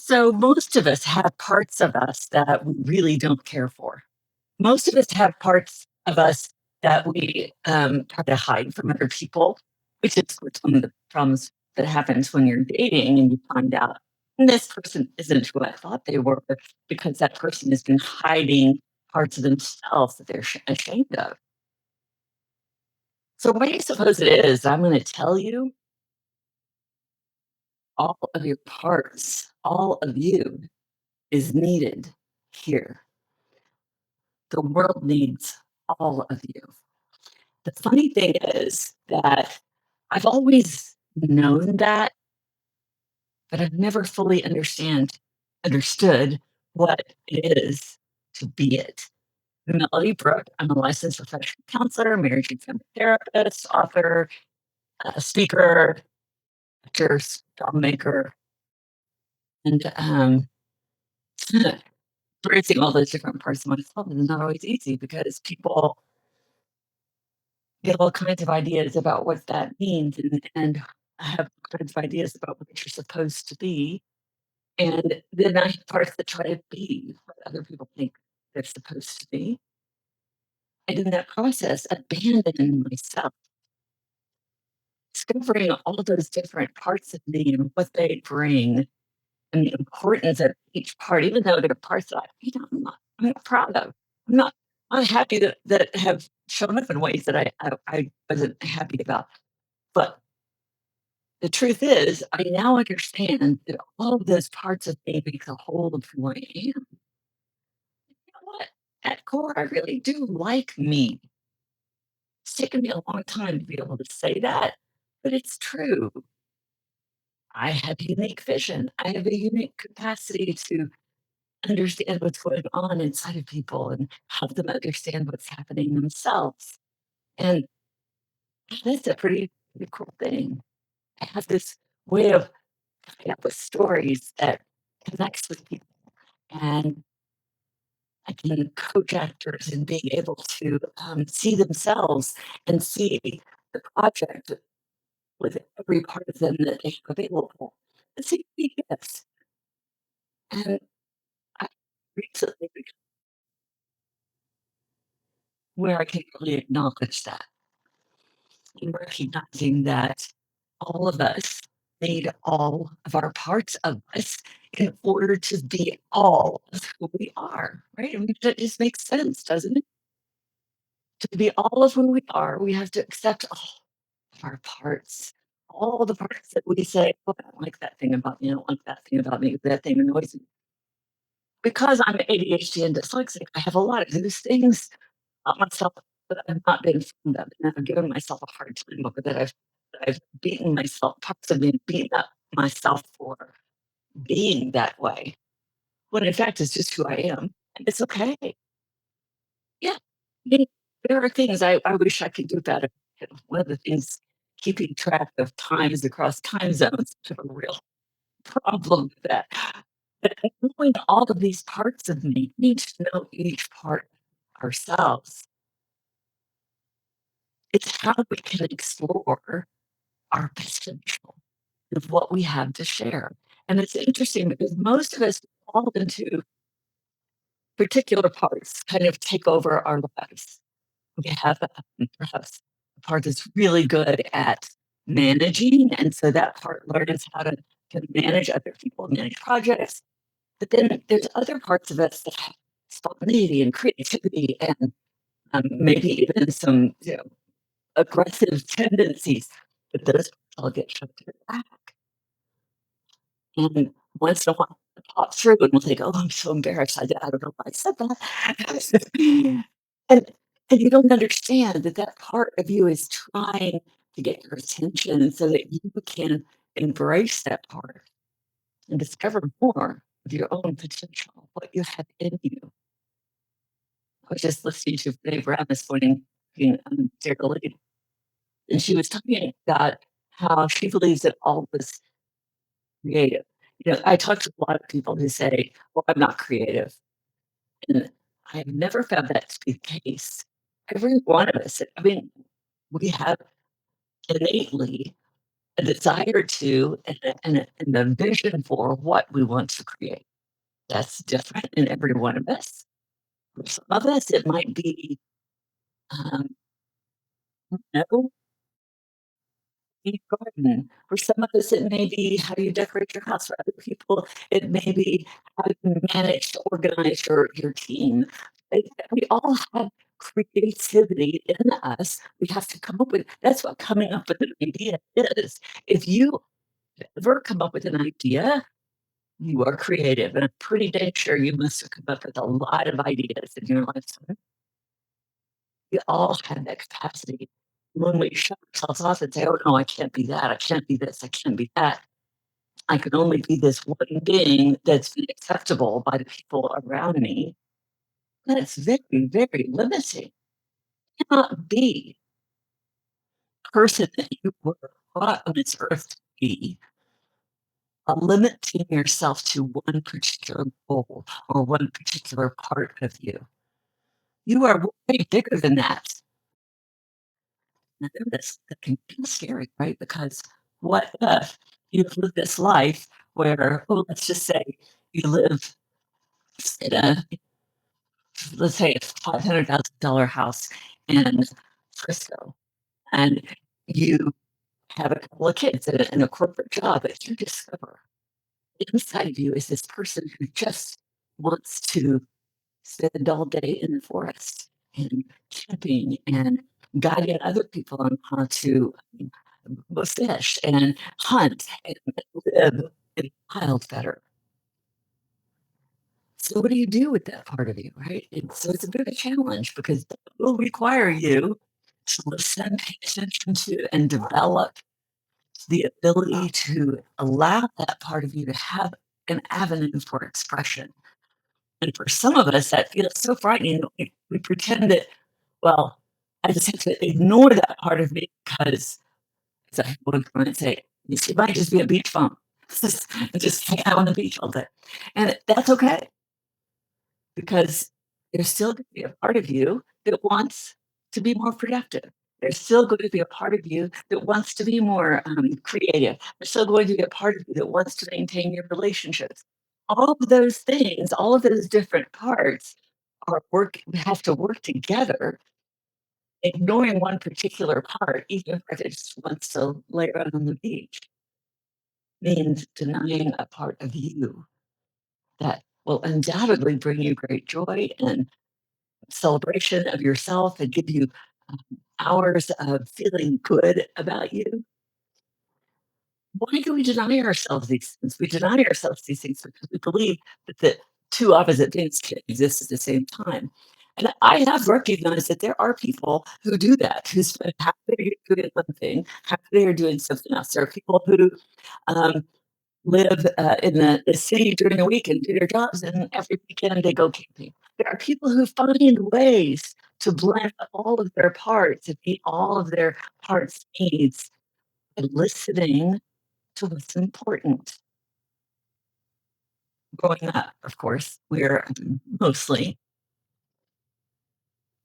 So, most of us have parts of us that we really don't care for. Most of us have parts of us that we try to hide from other people, which is what's one of the problems that happens when you're dating and you find out this person isn't who I thought they were because that person has been hiding parts of themselves that they're ashamed of. So, what do you suppose it is? I'm going to tell you all of your parts, all of you is needed here. The world needs all of you. The funny thing is that I've always known that, but I've never fully understood what it is to be it. Melody Brooke, I'm a licensed professional counselor, marriage and family therapist, author, speaker, actor, filmmaker, and embracing all those different parts of myself is not always easy because people get all kinds of ideas about what that means and I have all kinds of ideas about what you're supposed to be. And then I have parts that try to be what other people think they're supposed to be. And in that process, abandoning myself, discovering all those different parts of me and what they bring and the importance of each part, even though they're parts that I'm not proud of. I'm not happy that have shown up in ways that I wasn't happy about. But the truth is, I now understand that all of those parts of me make the whole of who I am. You know what? At core, I really do like me. It's taken me a long time to be able to say that, but it's true. I have unique vision. I have a unique capacity to understand what's going on inside of people and help them understand what's happening themselves. And that's a pretty cool thing. I have this way of coming up with stories that connects with people. And I can coach actors in being able to see themselves and see the project with every part of them that they have available. It's a big gift. And I recently become where I can really acknowledge that and recognizing that all of us need all of our parts of us in order to be all of who we are, right? I mean, that just makes sense, doesn't it? To be all of who we are, we have to accept all of our parts, all the parts that we say, "Oh, I don't like that thing about me. I don't like that thing about me. That thing annoys me." Because I'm ADHD and dyslexic, I have a lot of those things about myself that I've not been fond of, and I've given myself a hard time over that I've beaten myself, parts of me beaten up myself for being that way, when in fact it's just who I am, and it's okay. Yeah. I mean, there are things I wish I could do better. One of the things, keeping track of times across time zones is a real problem with that. But knowing all of these parts of me, need to know each part ourselves. It's how we can explore our potential of what we have to share. And it's interesting because most of us fall into particular parts, kind of take over our lives. We have perhaps a part that's really good at managing, and so that part learns how to manage other people, manage projects. But then there's other parts of us that have spontaneity and creativity and maybe even some aggressive tendencies. But those all get shoved to the back. And once in a while, it pops through, and we'll think, "Oh, I'm so embarrassed. I don't know why I said that." And and you don't understand that that part of you is trying to get your attention so that you can embrace that part and discover more of your own potential, what you have in you. I was just listening to Brene Brown this morning, Dear Lady, and she was talking about how she believes that all was creative. I talk to a lot of people who say, "Well, I'm not creative." And I've never found that to be the case. Every one of us, I mean, we have innately a desire to and a vision for what we want to create. That's different in every one of us. For some of us, it might be, um, no, deep garden. For some of us, it may be how you decorate your house. For other people, it may be how you manage to organize your team. We all have creativity in us. We have to come up with that's what coming up with an idea is. If you ever come up with an idea, you are creative, and I'm pretty dang sure you must have come up with a lot of ideas in your lifetime. We all have that capacity. When we shut ourselves off and say, "Oh, no, I can't be that. I can't be this. I can't be that. I can only be this one being that's acceptable by the people around me," that's very, very limiting. You cannot be the person that you were brought on this earth to be, limiting yourself to one particular goal or one particular part of you. You are way bigger than that. Now that can be scary, right? Because what if you've lived this life where, oh, let's just say you live in a, let's say, a $500,000 house in Frisco, and you have a couple of kids and a corporate job, but you discover inside of you is this person who just wants to spend all day in the forest and camping and guiding other people on how to fish and hunt and live in wild better. So what do you do with that part of you, right? And so it's a bit of a challenge because that will require you to listen, pay attention to, and develop the ability to allow that part of you to have an avenue for expression. And for some of us, that feels so frightening. We pretend that, well, I just have to ignore that part of me because, as I had one client say, it might just be a beach bum. Just hang out on the beach all day. And that's okay because there's still going to be a part of you that wants to be more productive. There's still going to be a part of you that wants to be more creative. There's still going to be a part of you that wants to maintain your relationships. All of those things, all of those different parts are work. We have to work together. Ignoring one particular part, even if it just wants to lay around on the beach, means denying a part of you that will undoubtedly bring you great joy and celebration of yourself and give you hours of feeling good about you. Why do we deny ourselves these things? We deny ourselves these things because we believe that the two opposite things can exist at the same time. And I have recognized that there are people who do that, who spend half their year doing one thing, half their year doing something else. There are people who um, live in the city during the week and do their jobs, and every weekend they go camping. There are people who find ways to blend all of their parts and meet all of their parts' needs and listening to what's important. Growing up, of course, we're mostly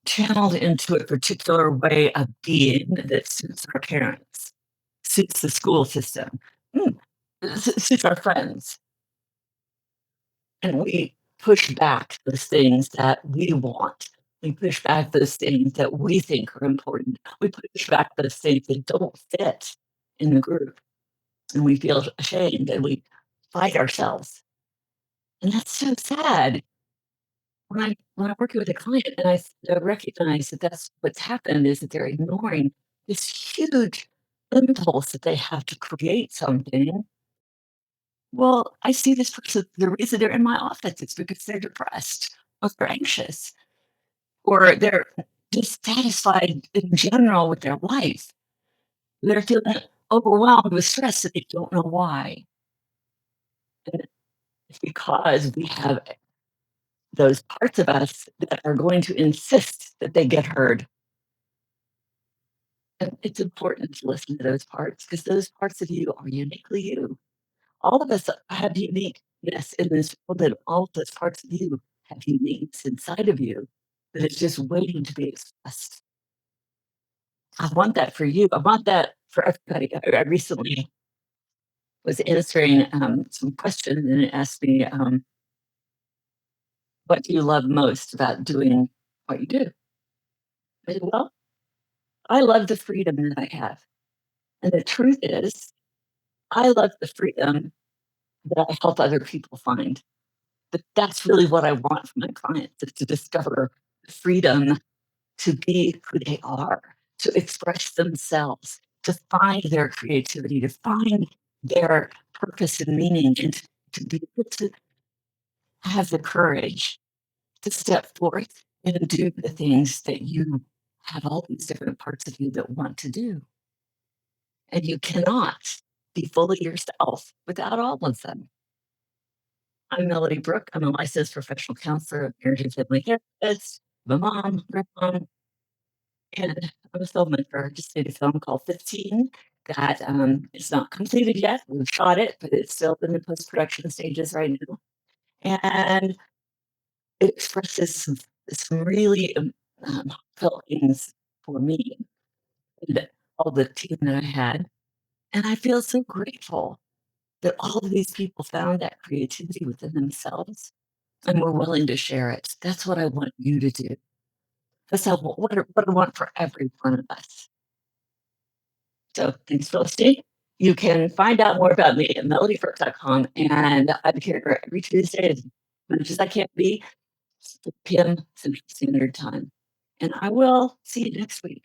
channeled into a particular way of being that suits our parents, suits the school system, mm, suits our friends. And we push back those things that we want. We push back those things that we think are important. We push back those things that don't fit in the group, and we feel ashamed and we fight ourselves. And that's so sad. When I'm working with a client and I recognize that that's what's happened is that they're ignoring this huge impulse that they have to create something. Well, I see this person, the reason they're in my office is because they're depressed or they're anxious or they're dissatisfied in general with their life. They're feeling overwhelmed with stress that they don't know why. And it's because we have those parts of us that are going to insist that they get heard. And it's important to listen to those parts because those parts of you are uniquely you. All of us have uniqueness in this world, and all of those parts of you have uniqueness inside of you that is just waiting to be expressed. I want that for you. I want that for everybody. I recently was answering some questions, and it asked me, what do you love most about doing what you do? I said, well, I love the freedom that I have. And the truth is, I love the freedom that I help other people find. But that's really what I want from my clients is to discover the freedom to be who they are, to express themselves, to find their creativity, to find their purpose and meaning, and to be able to have the courage to step forth and do the things that you have all these different parts of you that want to do. And you cannot be fully yourself without all of them. I'm Melody Brooke. I'm a licensed professional counselor, a marriage and family therapist, I'm a mom, grandma, and I'm a filmmaker. I just made a film called 15 that is not completed yet. We've shot it, but it's still in the post production stages right now. And it expresses some really heartfelt things for me and all the team that I had. And I feel so grateful that all of these people found that creativity within themselves and were willing to share it. That's what I want you to do. That's what I want for every one of us. So thanks for listening. You can find out more about me at melodyfirst.com, and I'm here every Tuesday as much as I can be, 6 p.m. Central Standard Time. And I will see you next week.